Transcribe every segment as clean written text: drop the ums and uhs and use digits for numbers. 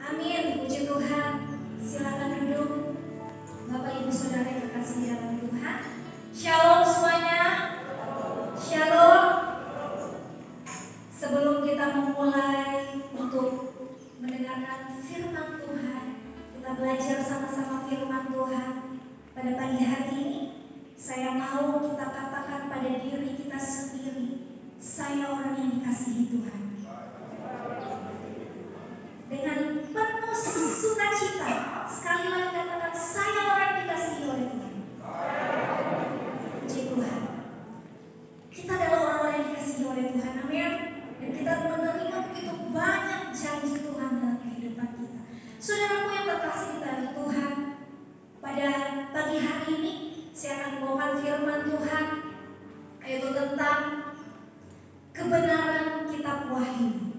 Amin, puji Tuhan. Silakan duduk, Bapak Ibu Saudara yang terkasih di dalam Tuhan. Shalom semuanya. Shalom. Sebelum kita memulai untuk mendengarkan firman Tuhan, kita belajar sama-sama firman Tuhan pada pagi hari ini. Saya mau kita katakan pada diri kita sendiri, saya orang yang dikasihi Tuhan. Dengan penuh sukacita, sekali lagi katakan, saya orang yang dikasihi oleh Tuhan. Puji Tuhan. Kita adalah orang-orang yang dikasihi oleh Tuhan, amin. Dan kita menerima begitu banyak janji Tuhan dalam kehidupan kita. Saudaraku yang terkasih di dalam Tuhan, pada pagi hari ini saya akan membawakan firman Tuhan, yaitu tentang kebenaran kitab Wahyu.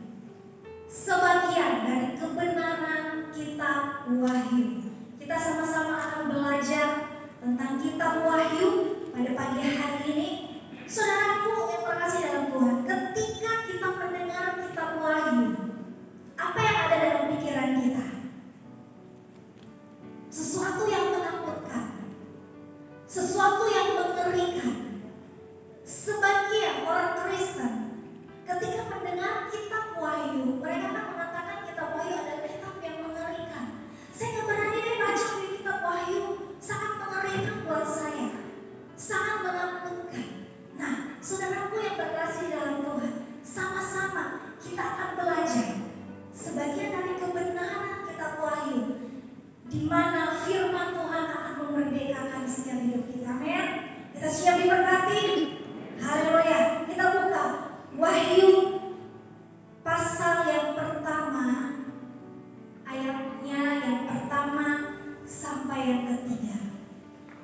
Sebagian dari kebenaran kitab Wahyu. Kita sama-sama akan belajar tentang kitab Wahyu pada pagi hari ini. Saudaraku yang terkasih dalam Tuhan, ketika kita mendengar kitab Wahyu, apa yang ada dalam pikiran kita? Sesuatu yang menakutkan, sesuatu yang mengerikan. Sebagian orang Kristen ketika mendengar kitab Wahyu, mereka akan mengatakan kitab Wahyu adalah kitab yang mengerikan. Saya nggak berani deh baca di kitab Wahyu, sangat mengerikan buat saya, sangat menakutkan. Nah, saudaraku yang terkasih dalam Tuhan, sama-sama kita akan belajar sebagian dari kebenaran kitab Wahyu, di mana firman Tuhan akan memerdekakan setiap hidup kita. Amin. Kita siap diberkati. Haleluya. Kita buka Wahyu pasal yang pertama, ayatnya yang pertama sampai yang ketiga.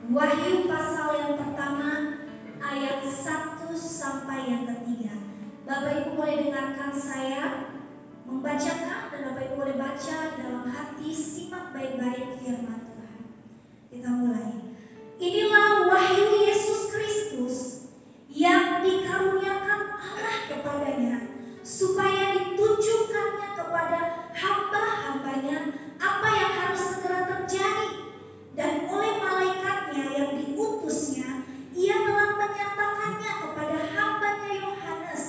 Wahyu pasal yang pertama, ayat 1 sampai yang ketiga. Bapak Ibu boleh dengarkan saya membacakan, dan Bapak Ibu boleh baca dalam hati, simak baik-baik firman Tuhan. Kita mulai. Inilah wahyu Yesus Kristus yang dikaruniakan Allah kepadanya, supaya ditunjukkannya kepada hamba-hambanya apa yang harus segera terjadi. Dan oleh malaikatnya yang diutusnya, ia telah menyatakannya kepada hambanya Yohanes.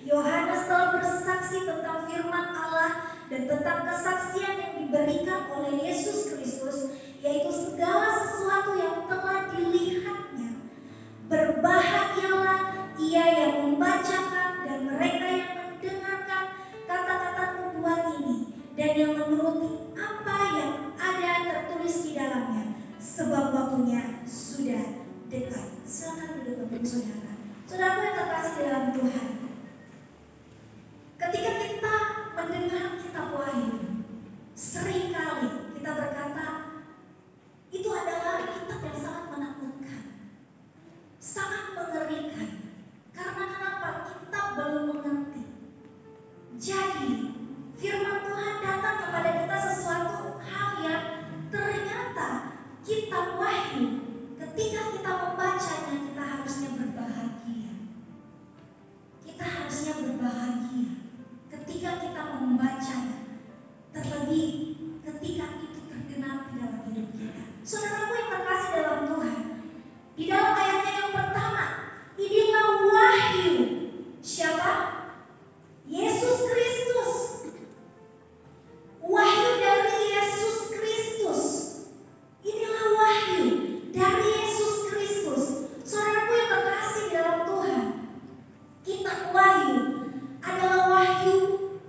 Yohanes telah bersaksi tentang firman Allah dan tentang kesaksian yang diberikan oleh Yesus Kristus, yaitu segala sesuatu yang telah dilihatnya. Berbahagialah ia yang membacakan dan mereka yang mendengarkan kata-kata nubuat ini, dan yang menuruti apa yang ada tertulis di dalamnya, sebab waktunya sudah dekat. Silakan duduk Bapak Saudara. Saudara yang terkasih dalam Tuhan, ketika kita mendengar kitab Wahyu, seringkali kita berkata itu adalah kitab yang sangat menakutkan, sangat mengerikan. Karena kenapa? Kita belum mengerti. Jadi firman Tuhan datang kepada kita sesuatu hal yang ternyata kitab Wahyu, ketika kita membacanya, kita harusnya berbahagia. Kita harusnya berbahagia ketika kita membacanya, terlebih ketika itu tergenapi dalam hidup kita. Saudaraku yang terkasih dalam Tuhan, di dalam ayatnya yang pertama, inilah wahyu. Siapa? Yesus Kristus. Wahyu dari Yesus Kristus. Inilah wahyu dari Yesus Kristus. Saudaraku yang terkasih dalam Tuhan, kitab Wahyu adalah wahyu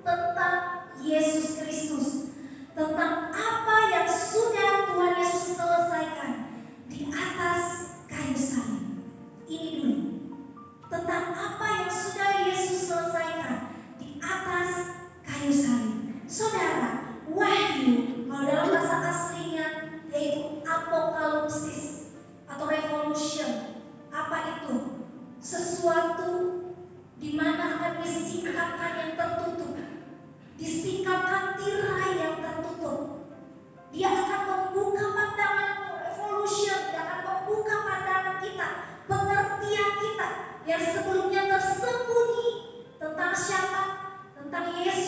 tentang Yesus Kristus, tentang apa yang sudah Tuhan Yesus selesaikan di atas kayu salib. Ini dulu, tentang apa yang sudah Yesus selesaikan di atas kayu salib. Saudara, wahyu kalau dalam bahasa aslinya yaitu apokalipsis atau revolution. Apa itu? Sesuatu di mana akan disingkapkan yang tertutup, disingkapkan tirai yang tertutup. Dia akan membuka pandangan revolution, dia akan membuka pandangan kita, pengertian kita yang sebelumnya tersembunyi tentang siapa, tentang Yesus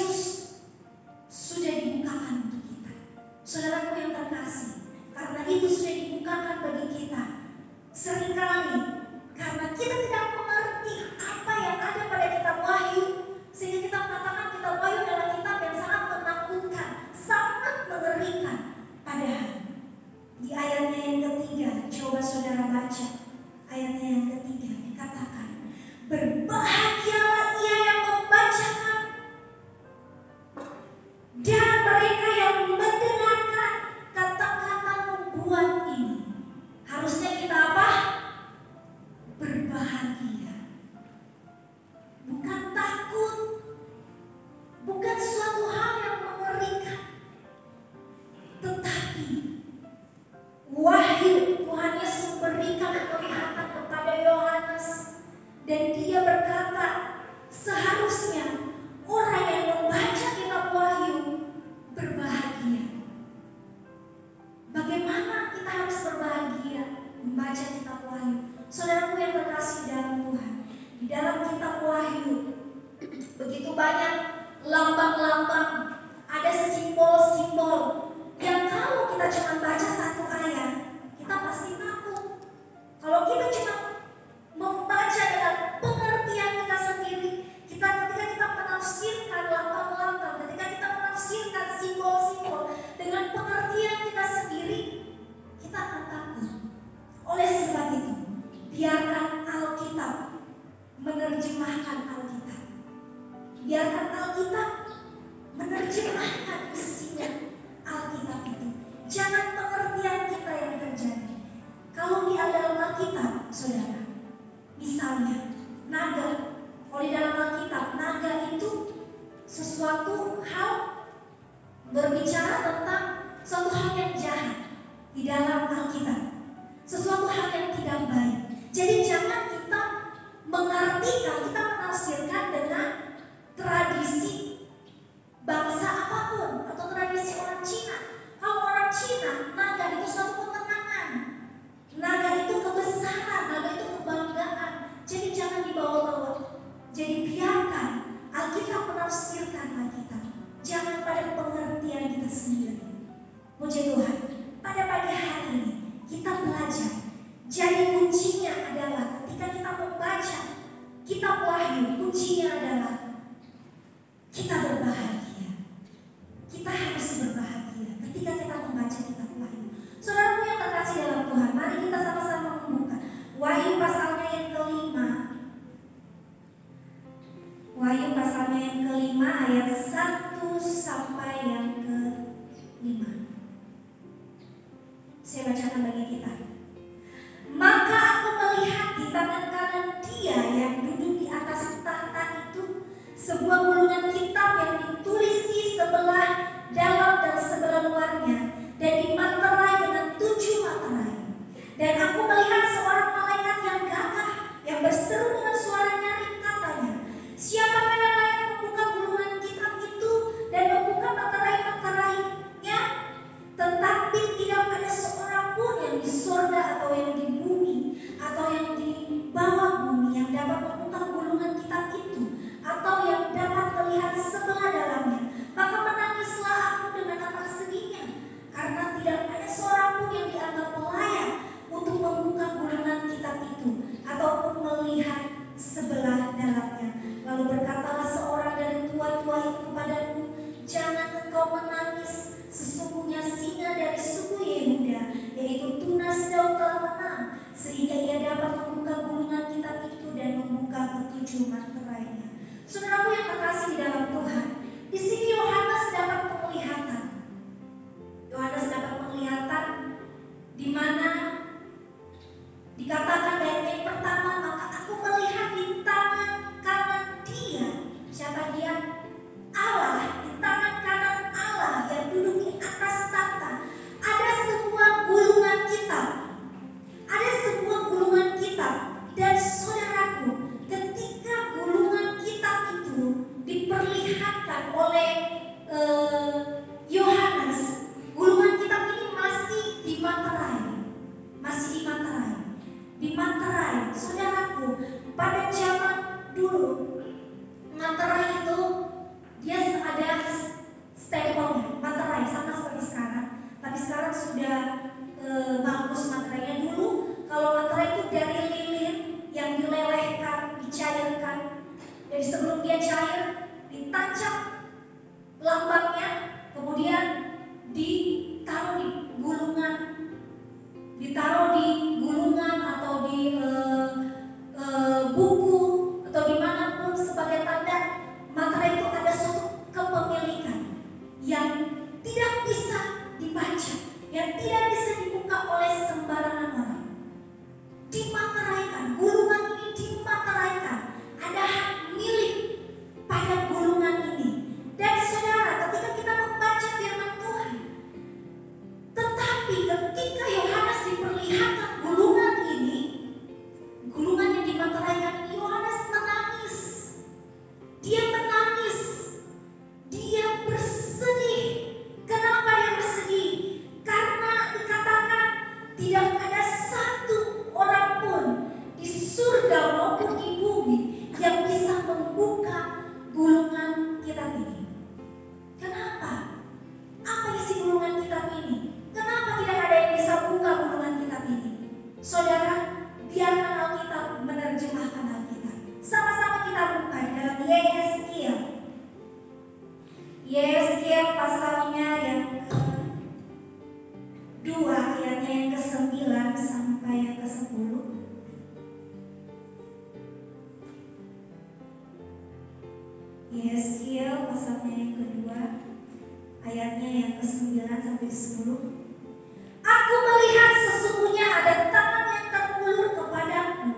Di dalam kitab Wahyu begitu banyak lambang-lambang, ada simbol-simbol yang kalau kita cuma baca satu ayat, kita pasti takut. Kalau kita cuma membaca dengan pengertian kita sendiri, ketika kita menafsirkan lambang-lambang, ketika kita menafsirkan simbol-simbol dengan pengertian kita sendiri, kita akan takut. Oleh sebab itu, biarkan Alkitab menerjemahkan Alkitab. Biarkan Alkitab menerjemahkan isinya Alkitab itu. Jangan pengertian kita yang terjadi. Kalau di dalam Alkitab, saudara, misalnya naga. Kalau di dalam Alkitab, naga itu sesuatu hal berbicara tentang suatu hal yang jahat di dalam Alkitab. Sesuatu hal yang tidak baik. Jadi jangan kita mengartikan, kita menafsirkan dengan tradisi bangsa apapun atau tradisi orang Cina. Kalau orang Cina, naga itu suatu kemenangan, naga itu kebesaran, naga itu kebanggaan. Jadi jangan dibawa-bawa. Jadi biarkan Alkitab menafsirkan Alkitab, jangan pada pengertian kita sendiri. Puji Tuhan, pada pagi hari ini kita belajar. Jadi kuncinya adalah ketika kita membaca kitab Wahyu, kuncinya adalah kita berbahagia. Kita harus berbahagia ketika kita membaca kitab Wahyu. Saudaraku yang terkasih dalam Tuhan, mari kita sama-sama membuka Wahyu pasalnya yang kelima. Wahyu pasalnya yang kelima ayat 1 sampai yang ke-5. Saya bacakan bagi kita. Maka aku melihat di tangan kanan Dia yang duduk di atas tahta itu sebuah gulungan kitab yang ditulisi sebelah dalam dan sebelah luarnya dan dimaterai dengan 7 materai. Dan aku melihat seorang malaikat yang gagah yang berseru dengan suara nyaring, katanya, siapakah yang layak membuka gulungan kitab itu dan membuka materai-materainya? Tetapi tidak ada seorang pun yang di surga atau yang di bumi atau yang di bawah bumi yang dapat membuka gulungan kitab itu atau yang dapat melihat sebelah dalamnya. Maka menangislah aku dengan amat sedihnya, karena tidak ada seorang pun yang dianggap layak untuk membuka gulungan kitab itu ataupun melihat sebelah dalamnya. Lalu berkatalah seorang dari tua-tua itu kepadaku, jangan engkau menangis. Sesungguhnya singa dari suku Yehuda, yaitu tunas Daud, telah menang, sehingga ia dapat membuka gulungan kitab itu dan membuka ke-7 materainya. Saudaraku yang terkasih di dalam Tuhan, di sini Yohanes dapat penglihatan. Yohanes dapat penglihatan di mana dikatakan dari ayat pertama, maka aku melihat di tangan kanan Dia. Siapa Dia? Allah. Di tangan kanan Allah yang duduk di atas tahta ada sebuah gulungan kitab. Ada sebuah gulungan kitab. Dan saudaraku, ketika gulungan kitab itu Yesaya pasalnya yang ke-2 ayatnya yang ke-9 sampai yang ke-10. Yesaya pasalnya yang kedua ayatnya yang ke-9 sampai 10. Aku melihat sesungguhnya ada tangan yang terulur kepadaku,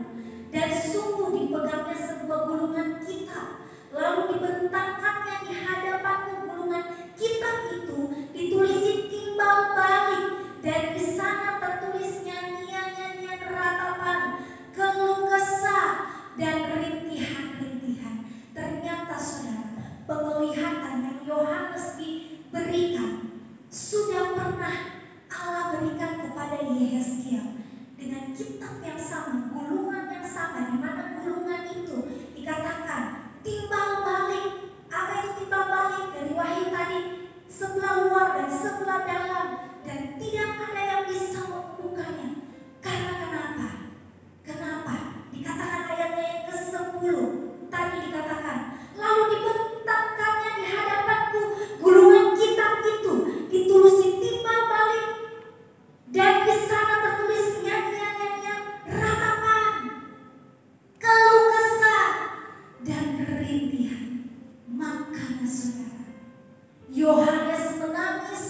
dan sungguh dipegangnya sebuah gulungan kitab, lalu dibentangkannya di hadapanku gulungan kitab itu, ditulisi timbal balik, dan di sana tertulis nyanyian-nyanyian ratapan, keluh kesah, dan rintihan-rintihan. Ternyata saudara, penglihatan yang Yohanes diberikan sudah pernah Allah berikan kepada Yehezkiel dengan kitab yang sama, gulungan yang sama, di mana gulungan itu dikatakan timbal balik. Apa itu timbal balik? Dari Wahyu tadi, sebelah luar dan sebelah dalam, dan tidak ada yang bisa membukanya. Karena kenapa? Kenapa? Dikatakan ayatnya yang ke-10 tadi dikatakan, lalu dibentangkannya di hadapanku gulungan kitab itu, ditulisi timbal balik, dan di sana tertulis nyanyian-nyanyian ratapan, keluh kesah, dan rintihan. Makanya saudara, Yohanes menangis.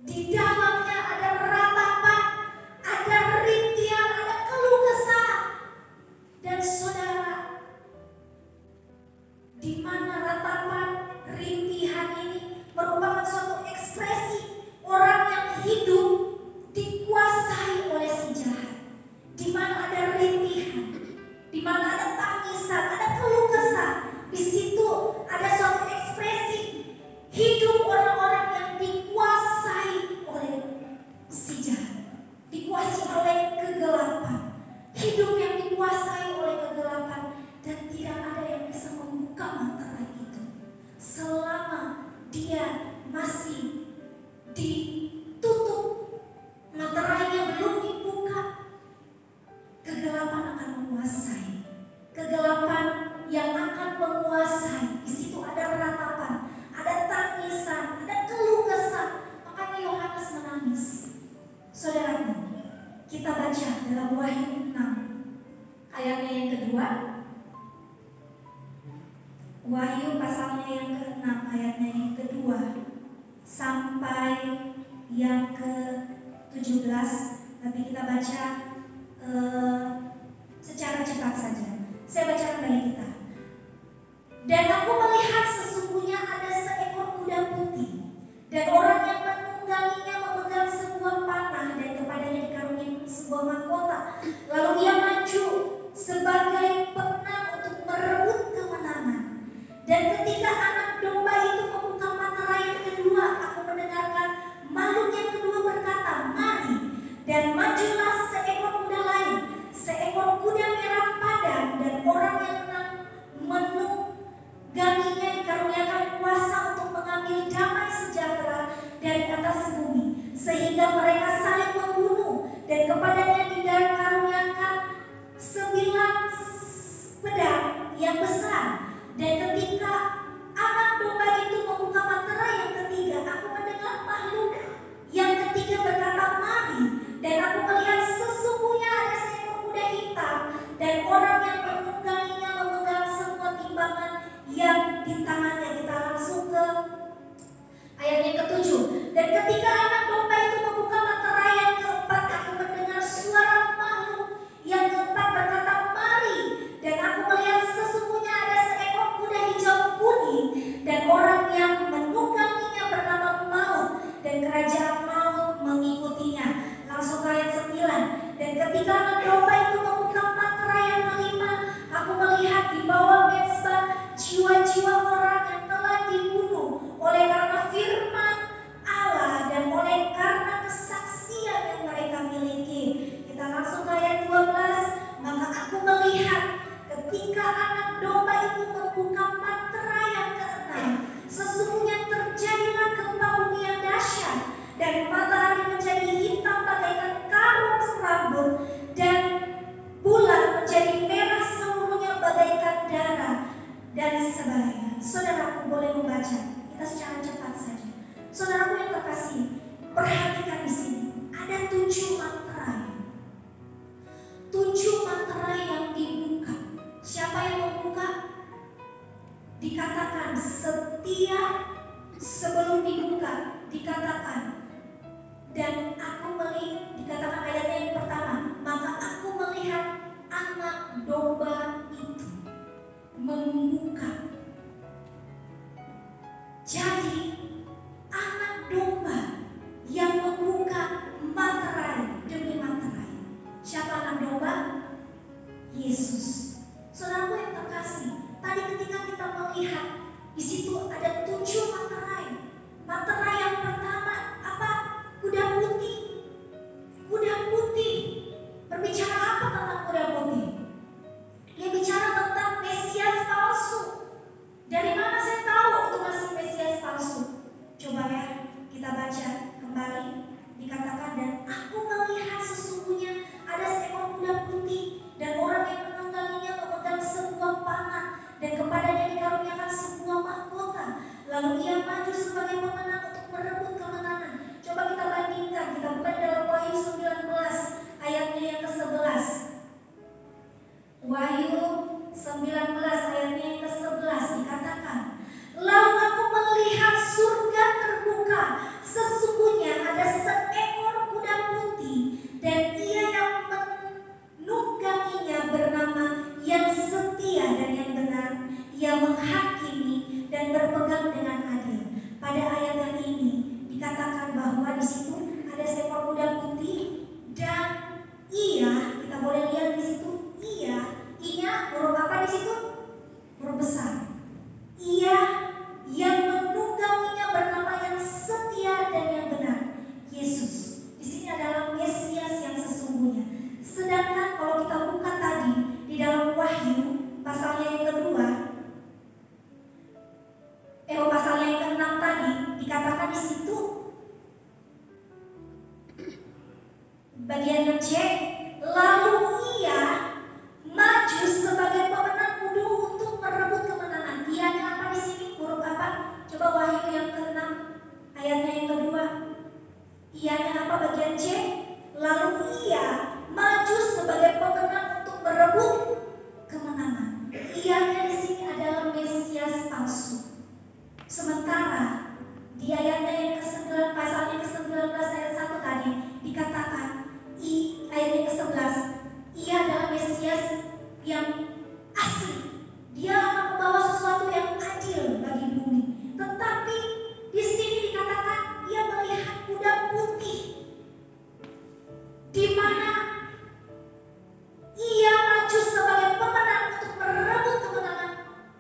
Di dalamnya ada ratapan, ada rintihan, ada keluh kesah. Dan saudara, di mana ratapan, rintihan ini merupakan suatu ekspresi orang yang hidup dikuasai oleh si jahat. Di mana ada rintihan, di mana ada tangisan, ada keluh kesah, di situ ada suatu ekspresi hidup orang-orang yang dikuasai oleh si jahat, dikuasai oleh kegelapan, hidup yang dikuasai oleh kegelapan, dan tidak ada yang bisa membuka materai itu selama dia masih ditutup, materainya belum dibuka. Kegelapan akan menguasai, kegelapan yang akan menguasai. Di situ ada ratapan, ada tangisan, ada keluh kesah. Makanya Yohanes menangis. Saudaraku, kita baca dalam Wahyu 6 ayatnya yang kedua. Wahyu pasalnya yang ke-6 ayatnya yang kedua sampai yang ke-17. Tapi kita baca secara cepat saja. Saya bacakan bagi kita. Dan aku melihat sesungguhnya ada seekor kuda putih, dan orang yang menungganginya memegang sebuah panah, dan kepadanya dikaruniai sebuah mahkota. Lalu ia maju sebagai penang untuk merebut kemenangan. Dan ketika anak domba itu membuka materai yang kedua, aku mendengarkan makhluk yang kedua berkata, mari. Dan majulah seekor kuda lain, seekor kuda merah padam, dan orang yang menungganginya dikaruniakan kuasa untuk mengambil damai sejahtera dari atas bumi, sehingga mereka saling membunuh. Dan kepadanya dikaruniakan 9 pedang yang besar. Dan ketika anak domba itu membuka materai yang ketiga, aku mendengar makhluk yang ketiga berkata, mari. Dan aku melihat sesungguhnya ada seekor kuda hitam, dan orang yang menungganginya memegang semua timbangan yang di tangannya. Kita langsung ke ayat yang ke-7. Dan ketika anak domba itu membuka materai yang keempat, aku mendengar suara makhluk yang keempat berkata, mari. Dan aku melihat sesungguhnya ada seekor kuda hijau kuning, dan orang yang menungganginya bernama Maut, dan kerajaan maut mengikutinya. Langsung ke ayat 9. Dan ketika anak domba itu membuka materai yang kelima, aku melihat di bawah mezbah jiwa-jiwa orang yang telah dibunuh oleh karena firman Allah dan oleh boleh membaca. Kita secara cepat saja. Saudaraku yang terkasih, perhatikan di sini ada 7 materai. 7 materai yang dibuka. Siapa yang membuka? Dikatakan setia sebelum dibuka. Dikatakan, dan aku melihat, dikatakan ayatnya yang pertama, maka aku melihat anak domba itu membuka. Jadi anak domba yang membuka materai demi materai. Siapa anak domba? Yesus. Saudaraku yang terkasih, tadi ketika kita melihat di situ ada 7 materai. Materai yang pertama apa? Kuda putih. Kuda putih. Berbicara apa tentang kuda putih? Dia bicara tentang Mesias palsu. Dari mana saya tahu itu masih Mesias palsu? Coba ya, kita baca kembali. Dikatakan, dan aku melihat sesungguhnya ada seekor kuda putih, dan orang yang menungganginya memegang sebuah panah, dan kepadanya dikaruniakan sebuah mahkota. Lalu ia maju sebagai pemenang untuk merebut kemenangan. Coba kita bandingkan, kita buka di dalam Wahyu 19 ayatnya yang ke-11. Wahyu 19 ayatnya yang ke-11 dikatakan, lalu aku melihat surga terbuka, sesungguhnya ada seekor kuda putih, dan ia yang menungganginya bernama yang setia dan yang benar. Ia menghakimi dan berpegang dengan adil. Pada ayat yang ini dikatakan bahwa di situ ada seekor kuda putih, dan ia, kita boleh lihat di situ, ia huruf apa di situ? Huruf besar. Ia yang menungganginya bernama yang setia dan yang benar. Yesus. Di sini adalah Mesias yang sesungguhnya. Sedangkan kalau kita buka tadi di dalam Wahyu pasalnya yang kedua, pasalnya yang ke-6 tadi dikatakan di situ bagian yang C, lalu ia maju sebagai pemenang kudu untuk merebut kemenangan. Ianya apa di sini? Huruf apa? Coba Wahyu yang ke-6 ayatnya yang kedua. Ianya apa bagian C? Lalu ia maju sebagai pemenang untuk merebut kemenangan. Ianya di sini adalah Mesias palsu. Sementara di ayatnya yang ke-9, pasalnya ke-19 ayat 1 tadi dikatakan, ayat yang ke-11, ia adalah Mesias yang asli. Dia akan membawa sesuatu yang adil bagi bumi. Tetapi di sini dikatakan ia melihat kuda putih, di mana ia maju sebagai pemenang untuk merebut kemenangan.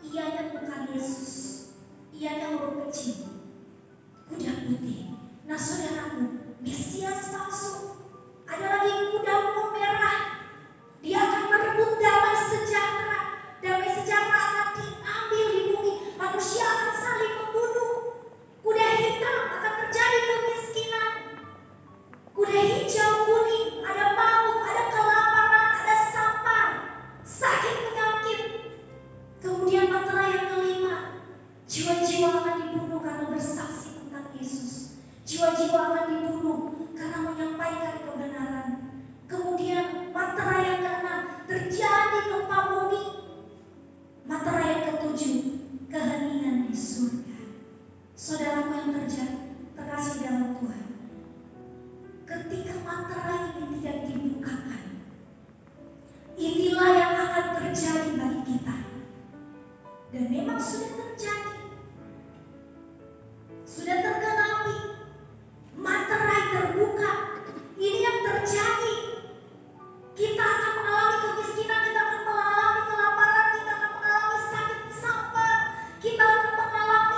Ianya bukan Yesus, ianya huruf kecil, kuda putih. Nah saudaraku, Mesias palsu ada lagi kuda merah. Dia akan merebut damai sejahtera. Damai sejahtera akan diambil di bumi. Manusia akan saling membunuh. Kuda hitam akan terjadi kemiskinan. Kuda hijau kuning, ada maut, ada kelaparan, ada sampar, sakit penyakit. Kemudian materai yang kelima, jiwa-jiwa akan dibunuh karena bersaksi tentang Yesus. Jiwa-jiwa akan dibunuh karena menyampaikan kebenaran. Kemudian materai yang ke-6, terjadi gempa bumi. Materai yang ke-7, keheningan di surga. Saudaraku yang terkasih dalam Tuhan, ketika materai ini tidak dibukakan, inilah yang akan terjadi bagi kita. Dan memang sudah terjadi, sudah tergenapi. Materai terbuka. Ini yang terjadi. Kita akan mengalami kemiskinan, kita akan mengalami kelaparan, kita akan mengalami sakit sampar, kita akan mengalami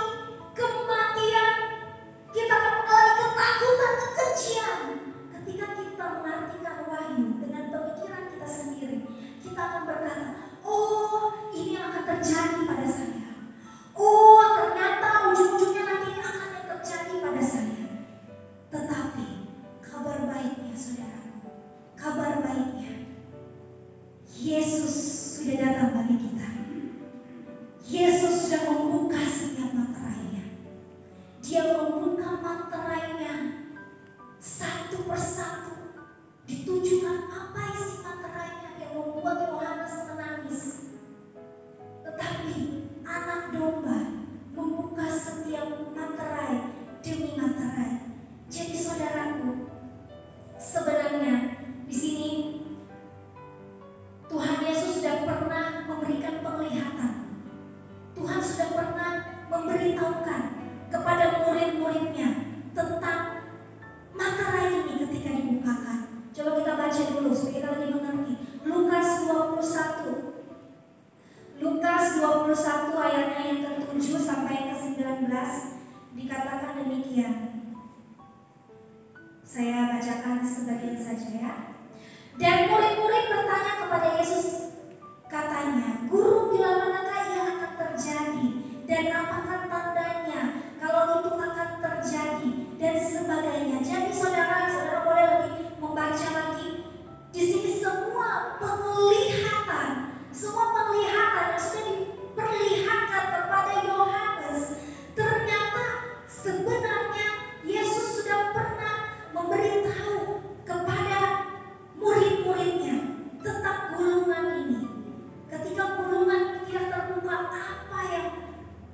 mengingatkan kepada murid-muridnya tentang materai ini ketika dibukakan. Coba kita baca dulu supaya kita lebih mengerti. Lukas 21. Lukas 21 ayatnya yang ke-7 sampai yang ke-19 dikatakan demikian. Saya bacakan sebagian saja ya. Dan murid-murid bertanya kepada Yesus, katanya, "Guru, bila manakah ia akan terjadi? Dan apakah tandanya kalau itu akan terjadi?" Dan sebagainya. Jadi saudara boleh lebih membaca lagi. Di sini semua penglihatan yang sudah diperlihatkan kepada Yohanes, ternyata sebenarnya Yesus sudah pernah memberitahu kepada murid-muridnya tentang gulungan ini. Ketika gulungan ini tidak terbuka, apa yang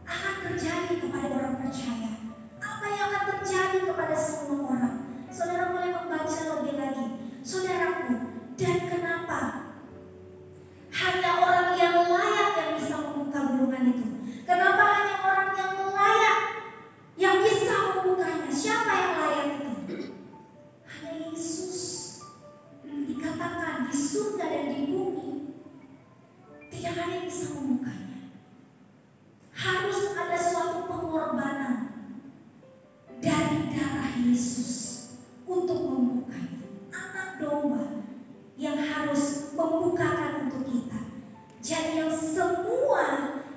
akan terjadi kepada orang percaya? Apa yang akan terjadi kepada semua orang? Saudara boleh membaca lebih lagi. Saudaraku, dan kenapa hanya orang yang layak yang bisa membuka gulungan itu? Kenapa hanya orang yang layak yang bisa membukanya? Siapa yang layak itu? Hanya Yesus. Dikatakan di surga dan di bumi tidak ada yang bisa membukanya. Harus ada suatu pengorbanan dari darah Yesus untuk membukanya. Anak domba yang harus membukakan untuk kita. Jadi yang semua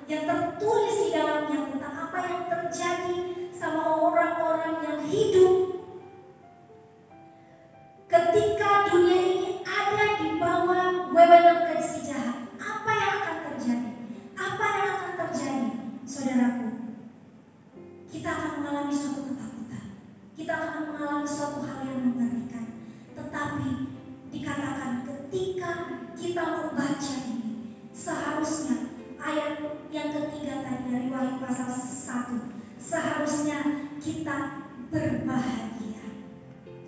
yang tertulis di dalamnya tentang apa yang terjadi sama orang-orang yang hidup ketika dunia ini ada di bawah wewenang si jahat. Apa yang akan terjadi? Apa yang akan terjadi? Saudaraku, kita akan mengalami suatu ketakutan. Kita akan mengalami suatu hal yang mengerikan. Tetapi dikatakan ketika kita membaca ini, seharusnya ayat yang ketiga tadi dari Wahyu pasal 1, seharusnya kita berbahagia.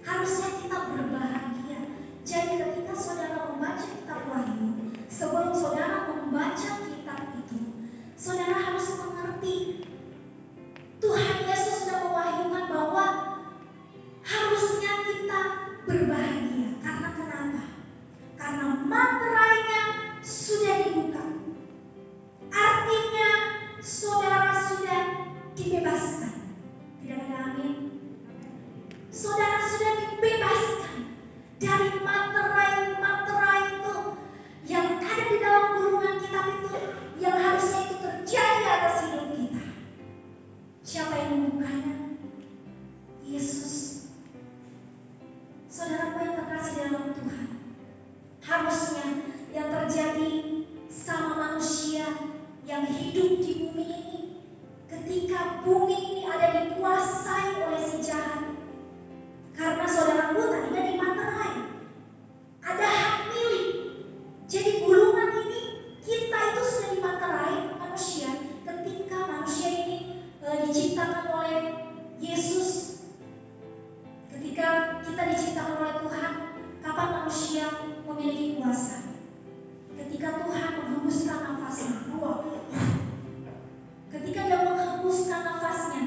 Harusnya kita berbahagia. Jadi ketika saudara membaca kitab Wahyu, sebelum saudara membaca kitab itu, saudara harus mengerti Tuhan Yesus sudah mewahyukan bahwa harusnya kita berbahagia. Karena kenapa? Karena materainya sudah dibuka. Artinya saudara sudah dibebaskan. Tidak ada amin? Saudara sudah dibebaskan dari materai itu yang ada di dalam gulungan kitab itu, yang harusnya itu terjadi atas hidup kita. Siapa yang membukanya? Yesus. Saudaraku yang terkasih dalam Tuhan, harusnya yang terjadi sama manusia yang hidup di bumi ini, ketika bumi ini ada dikuasai oleh si jahat. Karena saudaraku tadinya di materai, ada hak milik. Jadi gulungan ini kita itu sudah dimaterai manusia. Ketika manusia ini diciptakan oleh Yesus, ketika kita diciptakan oleh Tuhan, kapan manusia memiliki kuasa? Ketika Tuhan menghembuskan nafasnya, ketika Dia menghembuskan nafasnya,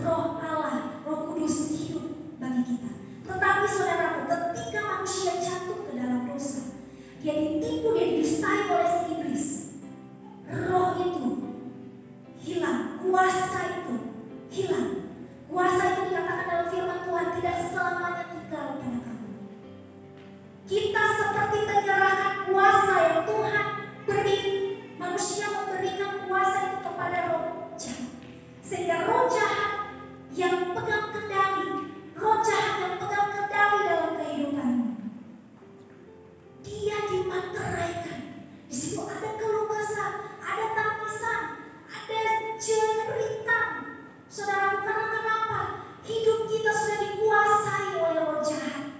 Roh Allah, Roh Kudus hidup bagi kita. Tetapi saudaraku, ketika manusia jatuh ke dalam dosa, dia ditipu, dia didustai oleh si iblis, roh itu hilang, kuasa itu hilang. Kuasa itu dikatakan dalam firman Tuhan tidak selamanya tinggal pada kamu. Kita seperti menyerahkan kuasa yang Tuhan beri. Manusia memberikan kuasa itu kepada roh jahat, sehingga roh jahat yang pegang kendali, roh jahat yang pegang kendali dalam kehidupanmu, dia dimateraikan. Di situ ada keluh kesah, ada tangisan, ada jeritan. Saudara, karena kenapa? Hidup kita sudah dikuasai oleh roh jahat.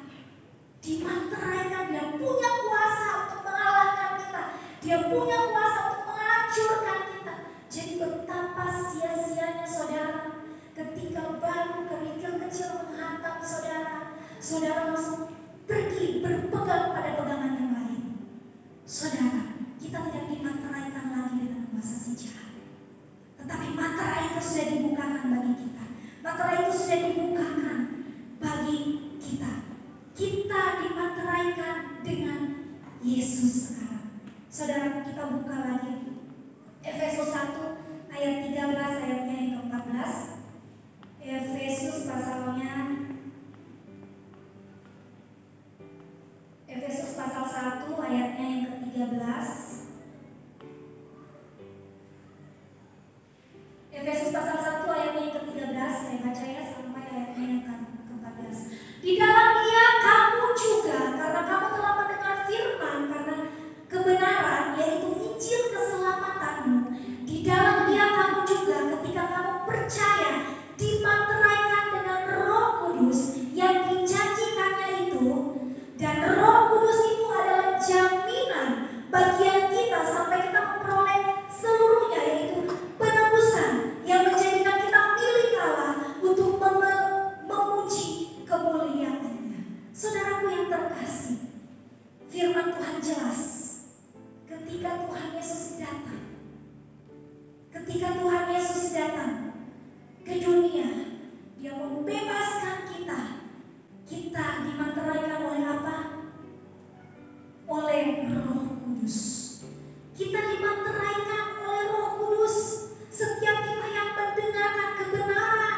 Dimateraikan, dia punya kuasa untuk mengalahkan kita. Dia punya kuasa untuk menghancurkan kita. Jadi betapa Materai itu sudah dibukakan bagi kita. Kita dimateraikan dengan Yesus sekarang. Saudara, kita buka lagi Efesus 1 ayat 13 ayatnya yang ke-14. Efesus pasalnya Efesus pasal 1 ayatnya yang ke-13. Efesus pasal 1 ayatnya yang ke-13, saya baca ya sampai ayatnya yang ke-14. Di dalam Dia kamu juga, karena kamu telah mendengar firman karena kebenaran, yaitu Injil keselamatanmu. Di dalam Dia kamu juga ketika kamu percaya dimateraikan dengan Roh Kudus yang dijanjikannya itu, dan Roh Kudus itu adalah jaminan bagian kita sampai kita memperoleh seluruhnya, yaitu penebusan yang menjadikan kita milik Allah untuk memuji kemuliaan-Nya. Saudaraku yang terkasih, firman Tuhan jelas. Ketika Tuhan Yesus datang, ke dunia, Dia membebaskan kita. Kita dimateraikan oleh apa? Oleh Roh Kudus. Kita dimateraikan oleh Roh Kudus. Setiap kita yang mendengarkan kebenaran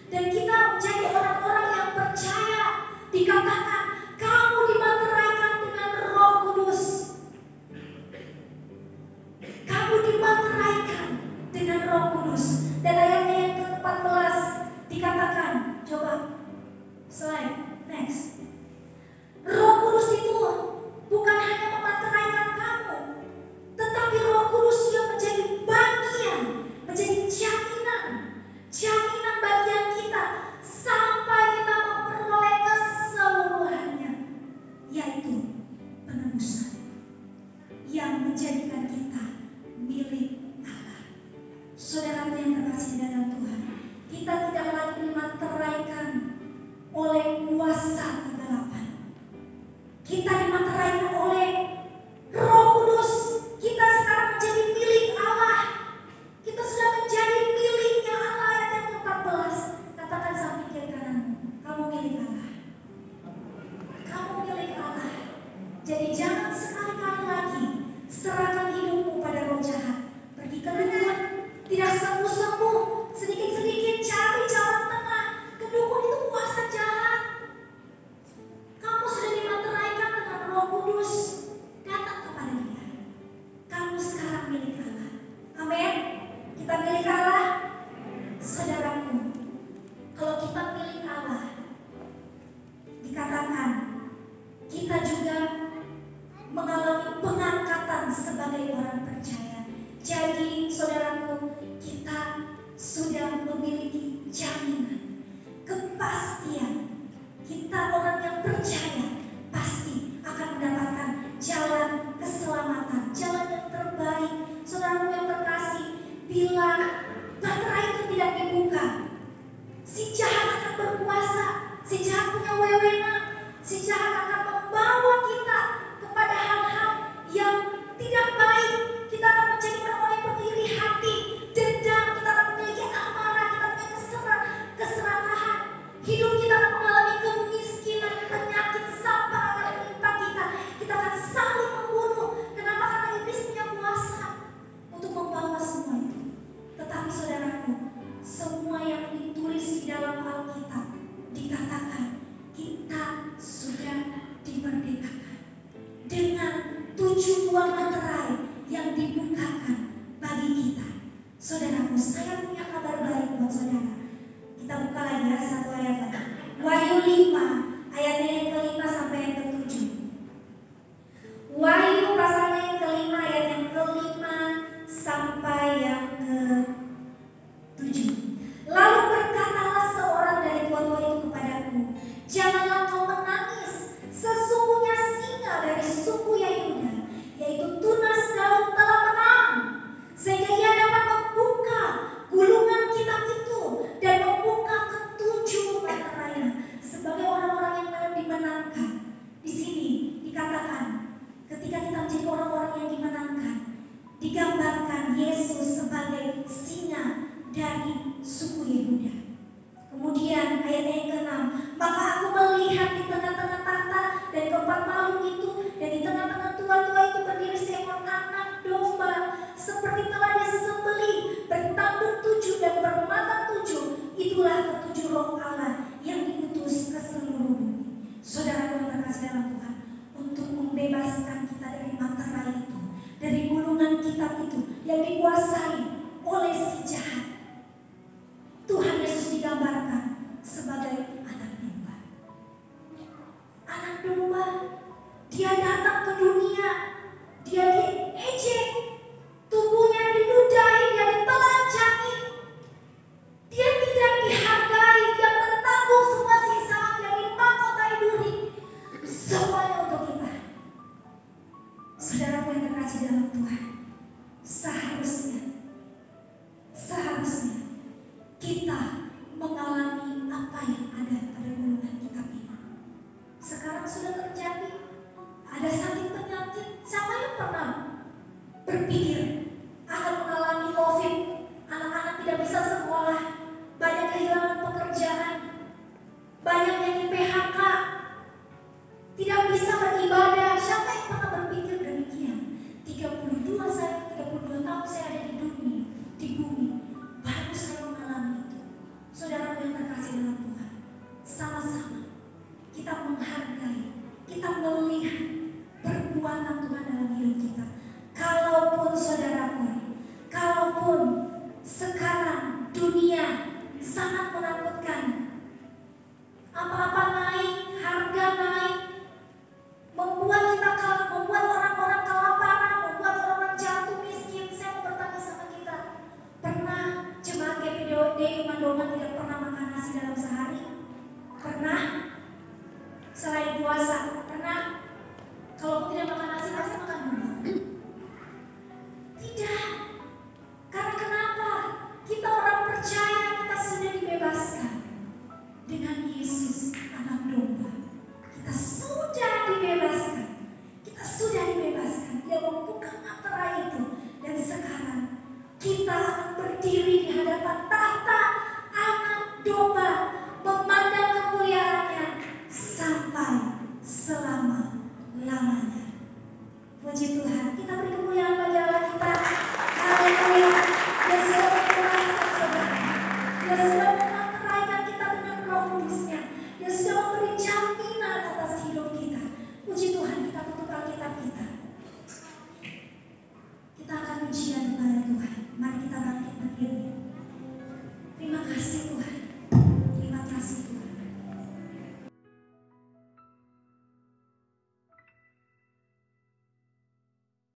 dan kita menjadi orang-orang yang percaya, dikatakan kamu dimateraikan dengan Roh Kudus. Kamu dimateraikan dengan Roh Kudus. Dan ayatnya yang ke-14 dikatakan, coba slide next. Roh Kudus itu bukan hanya memateraikan kamu, tetapi Roh Kudus yang menjadi bagian, menjadi jaminan bagian kita sampai kita memperoleh keseluruhannya, yaitu penebusan yang menjadikan kita milik Allah. Saudara yang terkasih dalam Tuhan, kita tidak lagi dimateraikan oleh kuasa kegelapan. Kita dimateraikan oleh Roh Kudus. Kita sekarang menjadi milik Allah. Kita sudah menjadi miliknya Allah. Ayat yang ke-14, katakan samping kiri kananmu, kamu milik Allah. Kamu milik Allah. Jadi jangan sekali-kali lagi serahkan hidupmu pada roh jahat. Pergi ke dukun, tidak sembuh-sembuh, sedikit-sedikit cari jalan tengah. Ke dukun itu kuasa jahat. Kamu sudah dimateraikan dengan Roh Kudus. Datang kepada Dia. Kamu sekarang milik Allah. Amin. Kita milik Allah. Saudaraku, kalau kita milik Allah, dikatakan kita juga mengalami pengangkatan sebagai orang percaya. Jadi saudaraku, kita sudah memiliki jaminan, kepastian. Kita orang yang percaya pasti akan mendapatkan jalan keselamatan, jalan yang terbaik. Saudaraku yang terkasih, bila baterai itu tidak dibuka, si jahat akan berkuasa, si jahat punya wewenang, si jahat akan membawa kita kepada hal-hal yang tidak baik. Kita akan menjadi orang yang beriri hati, dendam, kita akan memiliki amarah, kita punya keserakahan. Hidup kita akan mengalami kemiskinan, penyakit, sampah akan menimpa kita. Kita akan saling membunuh. Kenapa? Karena iblis punya kuasa untuk membawa semua itu. Tetapi saudaraku, semua yang ditulis di dalam Alkitab dikatakan kita sudah dimerdekakan dengan 7 buah materai yang dibukakan bagi kita. Saudaraku, saya punya kabar baik buat saudara. Kita buka lagi ya satu ayat lagi. Wahyu 5 ayatnya yang ke-5 sampai yang ke-7. Wahyu pasalnya yang ke-5 ayat yang ke-5 sampai yang ke-7. Lalu berkatalah seorang dari tua-tua itu kepadaku, janganlah kau menangis. Sesungguhnya singa dari suku Yehuda, yaitu tunas Daud, telah menang, sehingga ia dapat membuka gulungan kitab itu dan membuka ke-7 materainya. Sebagai orang-orang mengalami apa yang ada pada golongan kita ini. Sekarang sudah terjadi, ada sakit penyakit. Siapa yang pernah berpikir akan mengalami COVID? Anak-anak tidak bisa sekolah, banyak kehilangan pekerjaan, banyak yang di PHK, tidak bisa beribadah. Siapa yang pernah berpikir demikian? 32 tahun saya ada di dunia, di bumi, baru saya mengalami itu. Saudara yang terkasih dalam Tuhan, sama-sama kita menghargai, kita melihat perbuatan Tuhan dalam hidup kita. Kalaupun saudaraku, kalaupun sekarang dunia sangat menakutkan, apa-apa naik, harga naik, membuat orang-orang kelaparan, membuat orang jatuh miskin. Saya mau bertanya sama kita, pernah jemaat GPDOD Mandoman tidak pernah makan nasi dalam sehari? Pernah? Selain puasa, pernah? Kalau tidak makan nasi, pasti makan buah. Tidak. Karena kenapa? Kita orang percaya, kita sudah dibebaskan dengan Yesus, anak domba. Kita sudah dibebaskan. Kita sudah dibebaskan. Dia membuka materai itu. Dan sekarang kita akan berdiri di hadapan tahta anak domba, memandang kemuliaannya sampai selama-lamanya. Puji Tuhan, kita beri kemuliaan bagi Allah kita. Haleluya. Dia sudah membebaskan saudara. Dia sudah memateraikan kita dengan Roh Kudus-Nya. Dia sudah memberi jaminan atas hidup kita. Puji Tuhan, kita tutup Alkitab kita. Kita akan ujian kepada Tuhan. Mari kita bangkit berdiri.